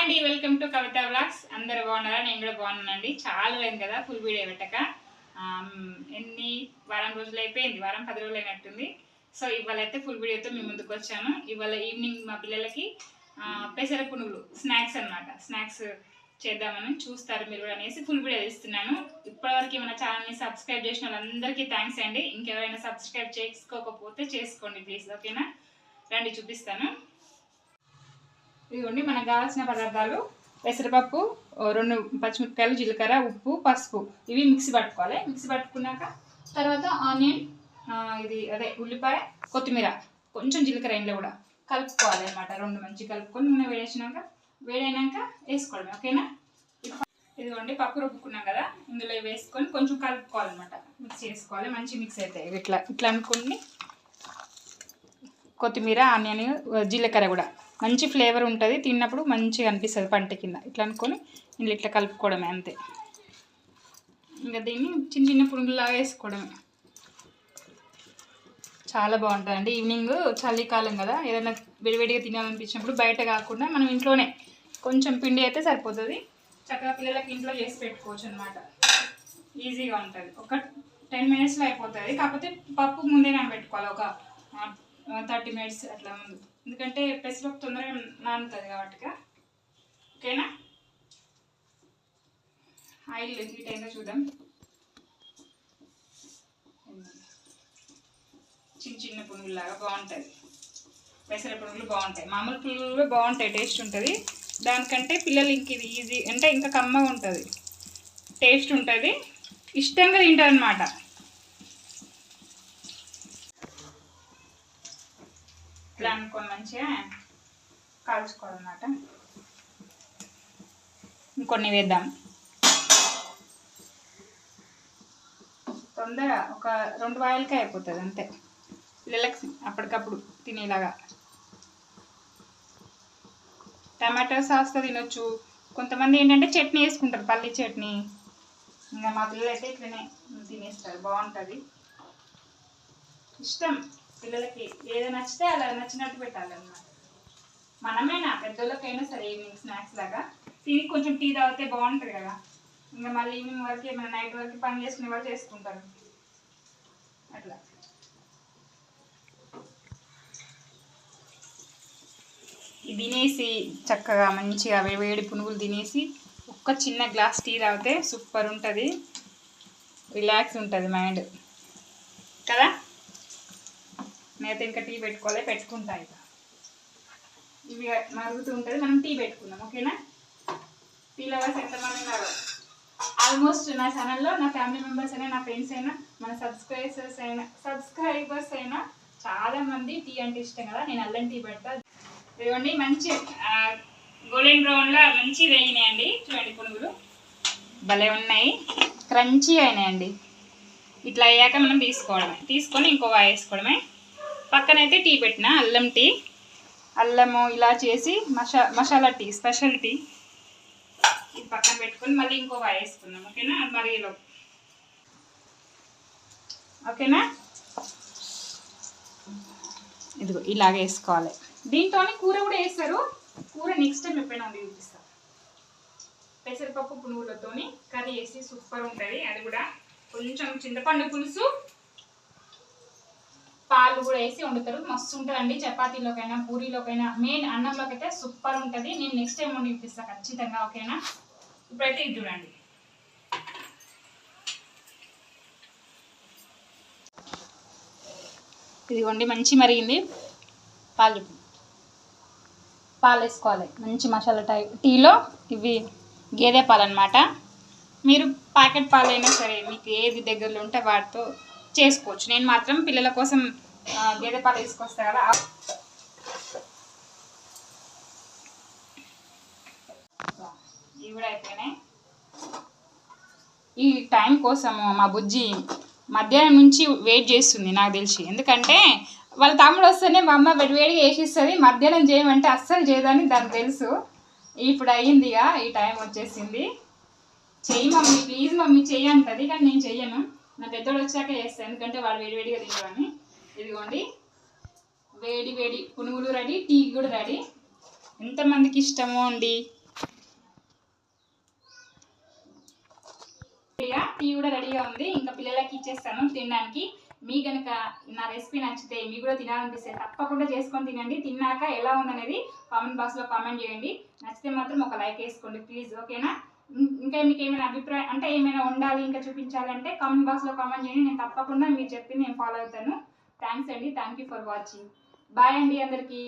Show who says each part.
Speaker 1: అండి, welcome to Kavitha vlogs. అందరూ బాగున్నారా? నేను కూడా బాగున్నానండి. చాలా లేదు కదా ఫుల్ వీడియో పెట్టక. ఎన్ని వారం రోజులు అయిపోయింది, వారం 10 రోజులు అయినట్టుంది. సో ఇవాళ అయితే ఫుల్ వీడియోతో మీ ముందుకు వచ్చాను. ఇవాళ ఈవినింగ్ మా పిల్లలకి పెసర పునుగులు స్నాక్స్ అనమాట, స్నాక్స్ చేద్దామని చూస్తారు మీరు కూడా అనేసి ఫుల్ వీడియో ఇస్తున్నాను. ఇప్పటివరకు మన ఛానల్ని సబ్స్క్రైబ్ చేసిన వాళ్ళందరికీ థ్యాంక్స్ అండి. ఇంకెవరైనా సబ్స్క్రైబ్ చేసుకోకపోతే చేసుకోండి ప్లీజ్, ఓకేనా? రండి చూపిస్తాను. ఇదిగోండి మనకు కావాల్సిన పదార్థాలు: పెసరపప్పు, 2 పచ్చిమిరపకాయలు, జీలకర్ర, ఉప్పు, పసుపు. ఇవి మిక్సీ పట్టుకోవాలి. మిక్సీ పట్టుకున్నాక తర్వాత ఆనియన్, ఇది అదే ఉల్లిపాయ, కొత్తిమీర, కొంచెం జీలకర్ర ఇంట్లో కూడా కలుపుకోవాలి అనమాట. 2 మంచి కలుపుకొని నూనె వేడైనాక వేసుకోవడమే, ఓకేనా? ఇదిగోండి పప్పు రుబ్బుకున్నాం కదా, ఇందులో వేసుకొని కొంచెం కలుపుకోవాలన్నమాట. మిక్స్ చేసుకోవాలి, మంచి మిక్స్ అవుతాయి. ఇట్లా అనుకుని కొత్తిమీర, ఆనియన్, జీలకర్ర కూడా మంచి ఫ్లేవర్ ఉంటుంది, తిన్నప్పుడు మంచిగా అనిపిస్తుంది పంట కింద. ఇట్లా అనుకొని ఇందులో ఇట్లా కలుపుకోవడమే, అంతే. ఇంకా దీన్ని చిన్న చిన్న పునుగులాగా వేసుకోవడమే. చాలా బాగుంటుందండి. ఈవినింగ్ చలికాలం కదా, ఏదైనా వేడివేడిగా తినాలనిపించినప్పుడు బయట కాకుండా మనం ఇంట్లోనే కొంచెం పిండి అయితే సరిపోతుంది. చక్కగా పిల్లలకి ఇంట్లో చేసి పెట్టుకోవచ్చు అనమాట. ఈజీగా ఉంటుంది. ఒక 10 minutesలో అయిపోతుంది. కాకపోతే పప్పు ముందే నానబెట్టుకోవాలి, ఒక 30 minutes అట్లా ముందు. ఎందుకంటే పెసరపప్పు తొందరగా నానుతుంది కాబట్టి, ఓకేనా? ఆయిల్ హీట్ అయిందో చూద్దాం. చిన్న చిన్న పునుగులాగా బాగుంటుంది. పెసర పునుగులు బాగుంటాయి, మామూలు పునుగులు బాగుంటాయి, టేస్ట్ ఉంటుంది. దానికంటే పిల్లలు ఇంక ఇది ఈజీ అంటే ఇంకా కమ్మగా ఉంటుంది, టేస్ట్ ఉంటుంది, ఇష్టంగా తింటారు అన్నమాట. ఇట్లా అనుకొని మంచిగా కాల్చుకోవాలన్నమాట. ఇంకొన్ని వేద్దాం. తొందరగా ఒక 2 వాయిలకే అయిపోతుంది, అంతే. పిల్లలకి అప్పటికప్పుడు తినేలాగా. టమాటో సాస్తో తినొచ్చు. కొంతమంది ఏంటంటే చట్నీ వేసుకుంటారు, పల్లి చట్నీ. ఇంకా మా పిల్లలు అయితే ఇట్లనే తినేస్తారు, బాగుంటుంది. ఇష్టం పిల్లలకి, ఏదో నచ్చితే అలా నచ్చినట్టు పెట్టాలన్నమాట. మనమేనా పెద్దోళ్ళకైనా సరే ఈవినింగ్ స్నాక్స్ లాగా తిని కొంచెం టీ తాగితే బాగుంటుంది కదా. ఇంకా మళ్ళీ ఈవినింగ్ వరకు ఏమైనా నైట్ వరకు పని చేసుకునే వాళ్ళు చేసుకుంటారు అట్లా. తినేసి చక్కగా మంచిగా వేడి పునుగులు తినేసి ఒక్క చిన్న గ్లాస్ టీ తాగితే సూపర్ ఉంటుంది, రిలాక్స్ ఉంటుంది మైండ్ కదా. నేనైతే ఇంకా టీ పెట్టుకుంటా. ఇక ఇవి మరుగుతూ ఉంటుంది, మనం టీ పెట్టుకుందాం, ఓకేనా? టీ లవర్స్ ఎంతమంది ఉన్నారు? ఆల్మోస్ట్ నా ఛానల్లో నా ఫ్యామిలీ మెంబర్స్ అయినా, నా ఫ్రెండ్స్ అయినా, మన సబ్స్క్రైబర్స్ అయినా చాలామంది టీ అంటే ఇష్టం కదా. నేను అల్లం టీ పెడతా. ఇదిగోండి మంచి గోల్డెన్ బ్రౌన్లో మంచి వేగినాయండి. చూడండి పునుగులు భలే ఉన్నాయి, క్రంచీగా అయినాయండి. ఇట్లా అయ్యాక మనం తీసుకొని ఇంకో వేసుకోవడమే. పక్కనైతే టీ పెట్టిన అల్లం టీ, అల్లము ఇలా చేసి మసాలా టీ, స్పెషల్ టీ. ఇది పక్కన పెట్టుకొని మళ్ళీ ఇంకో వేసుకున్నాం, ఓకేనా? మరిలో ఓకేనా? ఇదిగో ఇలాగ వేసుకోవాలి. దీంతోనే కూర కూడా వేస్తారు. కూర నెక్స్ట్ టైం ఎప్పుడైనా చూపిస్తాను. పెసరపప్పు పునుగులతోని కర్రీ వేసి సూపర్ ఉంటుంది. అది కూడా కొంచెం చింతపండు పులుసు, పాలు కూడా వేసి వండుతారు, మస్తు ఉంటుందండి. చపాతీలోకైనా, పూరీలోకైనా, మెయిన్ అన్నంలోకి అయితే సూపర్ ఉంటుంది. నేను నెక్స్ట్ టైం వండి చూపిస్తాను ఖచ్చితంగా, ఓకేనా? ఇప్పుడైతే ఇది చూడండి. ఇదిగోండి మంచి మరిగింది. పాలు వేసుకోవాలి, మంచి మసాలా టీలో. ఇవి గేదె పాలు అనమాట. మీరు ప్యాకెట్ పాలు అయినా సరే మీకు ఏది దగ్గరలో ఉంటే వాటితో చేసుకోవచ్చు. నేను మాత్రం పిల్లల కోసం గేదె పాలు తీసుకొస్తా కదా. ఇవి కూడా అయిపోయినాయి. ఈ టైం కోసము మా బుజ్జి మధ్యాహ్నం నుంచి వెయిట్ చేస్తుంది నాకు తెలిసి. ఎందుకంటే వాళ్ళ తమ్ముడు వస్తేనే మా అమ్మ వేడివేడిగా వేసిస్తుంది, మధ్యాహ్నం చేయమంటే అస్సలు చేయదని దానికి తెలుసు. ఇప్పుడు అయ్యిందిగా, ఈ టైం వచ్చేసింది. చెయ్యి మమ్మీ, ప్లీజ్ మమ్మీ చెయ్యి అంటుంది, కానీ నేను చెయ్యను. నా పెద్దోడు వచ్చాక చేస్తాను, ఎందుకంటే వాడు వేడివేడిగా తింటామని. ఇదిగోండి వేడి పునుగులు రెడీ, టీ కూడా రెడీ. ఎంతమందికి ఇష్టమో అండి టీ కూడా రెడీగా ఉంది, ఇంకా పిల్లలకి ఇచ్చేస్తాను తినడానికి. మీ కనుక నా రెసిపీ నచ్చితే మీకు కూడా తినాలనిపిస్తే తప్పకుండా చేసుకొని తినండి. తిన్నాక ఎలా ఉందనేది కామెంట్ బాక్స్లో కామెంట్ చేయండి. నచ్చితే మాత్రం ఒక లైక్ వేసుకోండి ప్లీజ్, ఓకేనా? ఇంకా మీకు ఏమైనా అభిప్రాయం అంటే ఏమైనా ఉండాలి ఇంకా చూపించాలంటే కామెంట్ బాక్స్లో కామెంట్ చేయండి. నేను తప్పకుండా మీరు చెప్పింది నేను ఫాలో అవుతాను. థ్యాంక్స్ అండి, thank you for watching. Bye అండి అందరికీ.